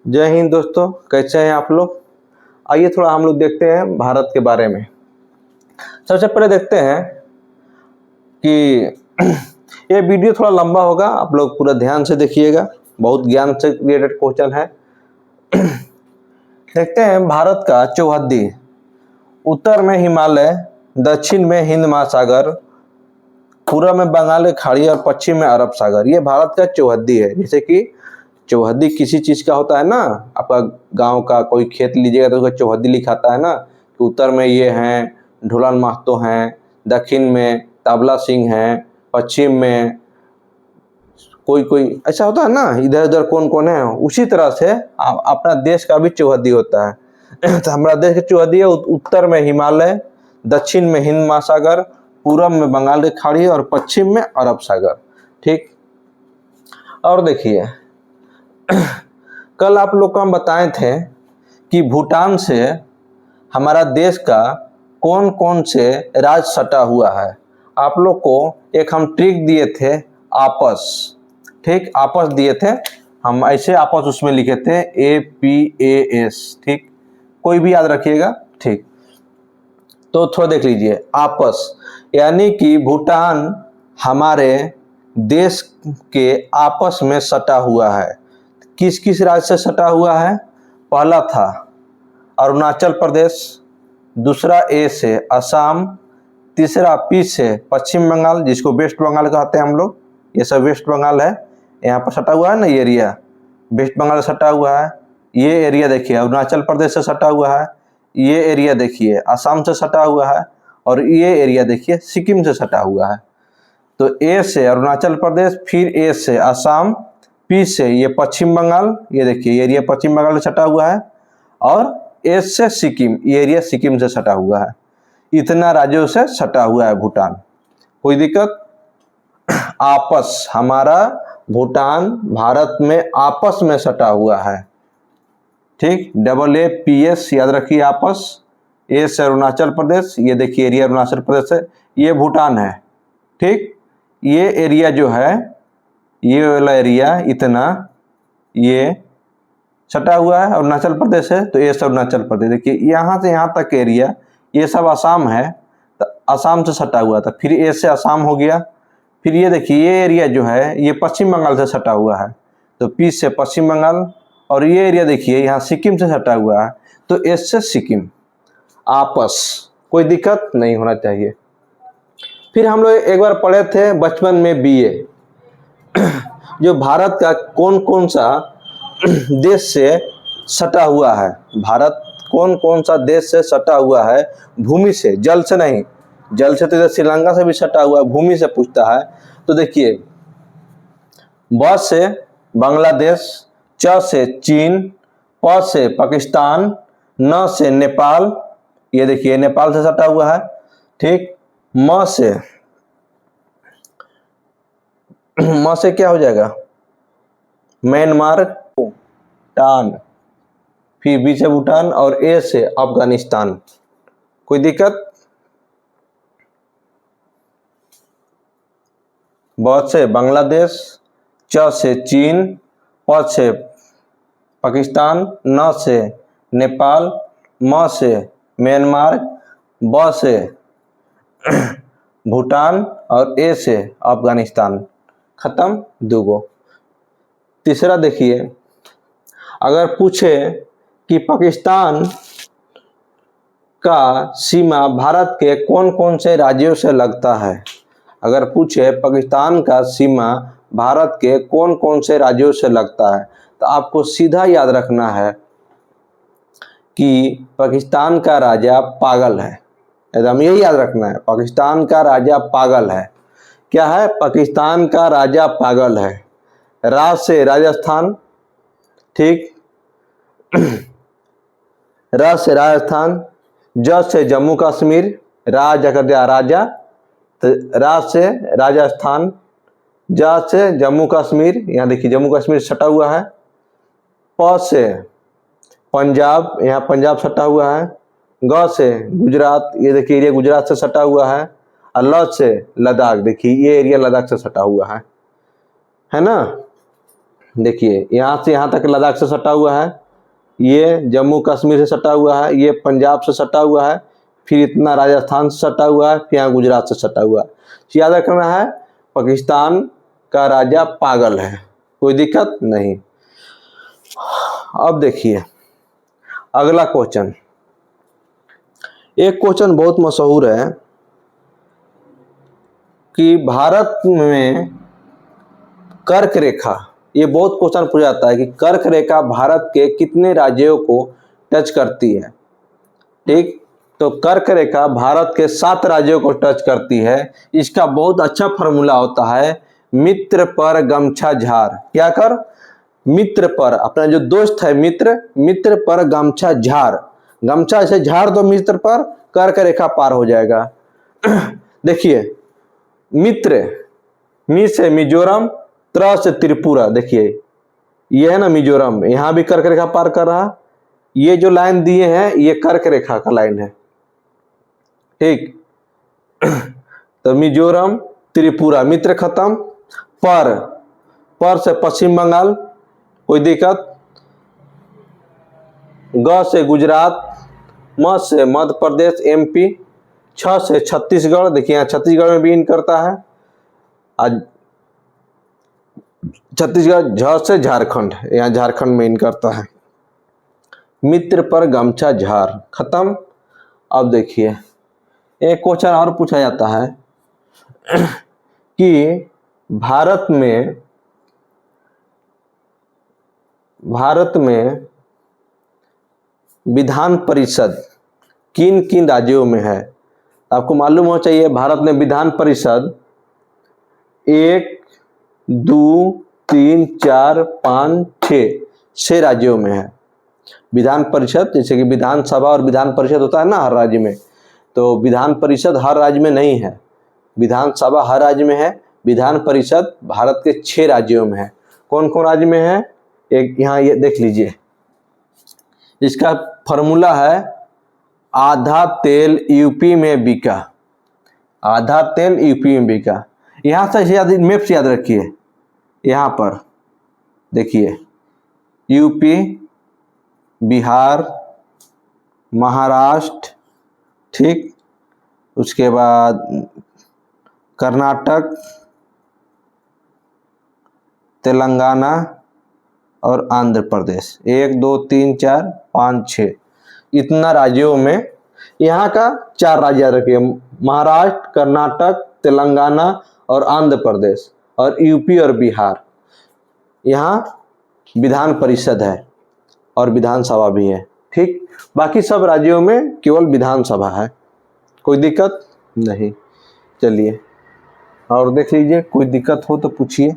जय हिंद दोस्तों, कैसे हैं आप लोग। आइए थोड़ा हम लोग देखते हैं भारत के बारे में। सबसे पहले देखते हैं कि ये वीडियो थोड़ा लंबा होगा, आप लोग पूरा ध्यान से देखिएगा, बहुत ज्ञान से रिलेटेड क्वेश्चन है। देखते हैं भारत का चौहद्दी। उत्तर में हिमालय, दक्षिण में हिंद महासागर, पूर्व में बंगाल की खाड़ी और पश्चिम में अरब सागर। ये भारत का चौहद्दी है। जैसे कि चौहद्दी किसी चीज का होता है ना, आपका गांव का कोई खेत लीजिएगा तो उसका चौहद्दी लिखाता है ना, कि उत्तर में ये हैं ढोलन महतो हैं, दक्षिण में ताबला सिंह हैं, पश्चिम में कोई कोई ऐसा होता है ना, इधर उधर कौन कौन है। उसी तरह से अपना देश का भी चौहद्दी होता है। तो हमारा देश का चौहद्दी है, उत्तर में हिमालय, दक्षिण में हिंद महासागर, पूर्व में बंगाल की खाड़ी और पश्चिम में अरब सागर। ठीक, और देखिए कल आप लोग को हम बताए थे कि भूटान से हमारा देश का कौन कौन से राज्य सटा हुआ है। आप लोग को एक हम ट्रिक दिए थे, आपस। ठीक, आपस दिए थे हम, ऐसे आपस उसमें लिखे थे APAS। ठीक, कोई भी याद रखिएगा। ठीक, तो थोड़ा देख लीजिए, आपस यानी कि भूटान हमारे देश के आपस में सटा हुआ है। किस किस राज्य से सटा हुआ है? पहला था अरुणाचल प्रदेश, दूसरा A से असम, तीसरा P से पश्चिम बंगाल, जिसको वेस्ट बंगाल कहते हैं हम लोग। ये सब वेस्ट बंगाल है, यहाँ पर सटा हुआ है ना, ये एरिया वेस्ट बंगाल से सटा हुआ है। ये एरिया देखिए अरुणाचल प्रदेश से सटा हुआ है, ये एरिया देखिए असम से सटा हुआ है, और ये एरिया देखिए सिक्किम से सटा हुआ है। तो A से अरुणाचल प्रदेश, फिर A से असम, P से ये पश्चिम बंगाल, ये देखिए एरिया पश्चिम बंगाल से सटा हुआ है, और S से सिक्किम, ये एरिया सिक्किम से सटा हुआ है। इतना राज्यों से सटा हुआ है भूटान। कोई दिक्कत? आपस, हमारा भूटान भारत में आपस में सटा हुआ है। ठीक, AAPS याद रखिए, आपस। A से अरुणाचल प्रदेश, ये देखिए एरिया अरुणाचल प्रदेश है, ये भूटान है। ठीक, ये एरिया जो है, ये वाला एरिया इतना ये सटा हुआ है, अरुणाचल प्रदेश है, तो ये सब अरुणाचल प्रदेश। देखिए यहाँ से यहाँ तक एरिया ये सब असम है, तो असम से सटा हुआ था। फिर ए से असम हो गया। फिर ये देखिए ये एरिया जो है ये पश्चिम बंगाल से सटा हुआ है, तो पी से पश्चिम बंगाल, और ये एरिया देखिए यहाँ सिक्किम से सटा हुआ है, तो एस से सिक्किम। आपस, कोई दिक्कत नहीं होना चाहिए। फिर हम लोग एक बार पढ़े थे बचपन में BA, जो भारत का कौन कौन सा देश से सटा हुआ है। भारत कौन कौन सा देश से सटा हुआ है भूमि से, जल से नहीं। जल से तो इधर श्रीलंका से भी सटा हुआ है, भूमि से पूछता है। तो देखिए ब से बांग्लादेश, च से चीन, प से पाकिस्तान, न से नेपाल, ये देखिए नेपाल से सटा हुआ है। ठीक, म से क्या हो जाएगा? म्यांमार, भूटान, फिर बी से भूटान, और ए से अफगानिस्तान। कोई दिक्कत? ब से बांग्लादेश, च से चीन, प से पाकिस्तान, न से नेपाल, म से म्यांमार, ब से भूटान, और ए से अफगानिस्तान। खत्म, दूगो। तीसरा देखिए, अगर पूछे कि पाकिस्तान का सीमा भारत के कौन कौन से राज्यों से लगता है। अगर पूछे पाकिस्तान का सीमा भारत के कौन कौन से राज्यों से लगता है, तो आपको सीधा याद रखना है कि पाकिस्तान का राजा पागल है। एकदम यही याद रखना है, पाकिस्तान का राजा पागल है। क्या है? पाकिस्तान का राजा पागल है। रा से राजस्थान, ठीक, र से राजस्थान, ज से जम्मू कश्मीर, राजा कर दिया राजा, तो रा से राजस्थान, ज से जम्मू कश्मीर, यहाँ देखिए जम्मू कश्मीर सटा हुआ है। प से पंजाब, यहाँ पंजाब सटा हुआ है। ग से गुजरात, ये देखिए एरिया गुजरात से सटा हुआ है। और ल से लद्दाख, देखिए ये एरिया लद्दाख से सटा हुआ है ना। देखिए यहाँ से यहाँ तक लद्दाख से सटा हुआ है, ये जम्मू कश्मीर से सटा हुआ है, ये पंजाब से सटा हुआ है, फिर इतना राजस्थान से सटा हुआ है, फिर यहाँ गुजरात से सटा हुआ है। याद रखना है पाकिस्तान का राजा पागल है, कोई दिक्कत नहीं। अब देखिए अगला क्वेश्चन, एक क्वेश्चन बहुत मशहूर है कि भारत में कर्क रेखा, ये बहुत क्वेश्चन पूछा जाता है कि कर्क रेखा भारत के कितने राज्यों को टच करती है। ठीक, तो कर्क रेखा भारत के 7 राज्यों को टच करती है। इसका बहुत अच्छा फॉर्मूला होता है, मित्र पर गमछा झार। क्या कर, मित्र पर, अपना जो दोस्त है मित्र, मित्र पर गमछा झार, गमछा से झाड़ दो मित्र पर, कर्क रेखा पार हो जाएगा। देखिए मित्र, मी से मिजोरम, त्र से त्रिपुरा, देखिए ये है ना मिजोरम, यहां भी कर्क रेखा पार कर रहा। ये जो लाइन दिए हैं ये कर्क रेखा का लाइन है। ठीक, तो मिजोरम त्रिपुरा मित्र खत्म, पर से पश्चिम बंगाल, कोई दिक्कत, ग से गुजरात, म से मध्य प्रदेश एमपी, छ से छत्तीसगढ़, देखिए यहाँ छत्तीसगढ़ में भी इन करता है, आज छत्तीसगढ़, झ से झारखंड, यहाँ झारखंड में इन करता है। मित्र पर गमछा झार खत्म। अब देखिए एक क्वेश्चन और पूछा जाता है कि भारत में विधान परिषद किन किन राज्यों में है। आपको मालूम होना चाहिए भारत में विधान परिषद 1, 2, 3, 4, 5, 6 राज्यों में है विधान परिषद। जैसे कि विधानसभा और विधान परिषद होता है ना हर राज्य में, तो विधान परिषद हर राज्य में नहीं है, विधानसभा हर राज्य में है, विधान परिषद भारत के 6 राज्यों में है। कौन कौन राज्य में है, एक यहाँ ये देख लीजिए, इसका फॉर्मूला है आधा तेल यूपी में बिका, आधा तेल यूपी में बिका। यहाँ से याद, मैप से याद रखिए, यहाँ पर देखिए यूपी, बिहार, महाराष्ट्र, ठीक, उसके बाद कर्नाटक, तेलंगाना और आंध्र प्रदेश, 1, 2, 3, 4, 5, 6 इतना राज्यों में, यहाँ का 4 राज्य याद रखिए, महाराष्ट्र, कर्नाटक, तेलंगाना और आंध्र प्रदेश, और यूपी और बिहार। यहाँ विधान परिषद है और विधानसभा भी है। ठीक, बाकी सब राज्यों में केवल विधानसभा है, कोई दिक्कत नहीं। चलिए और देख लीजिए, कोई दिक्कत हो तो पूछिए।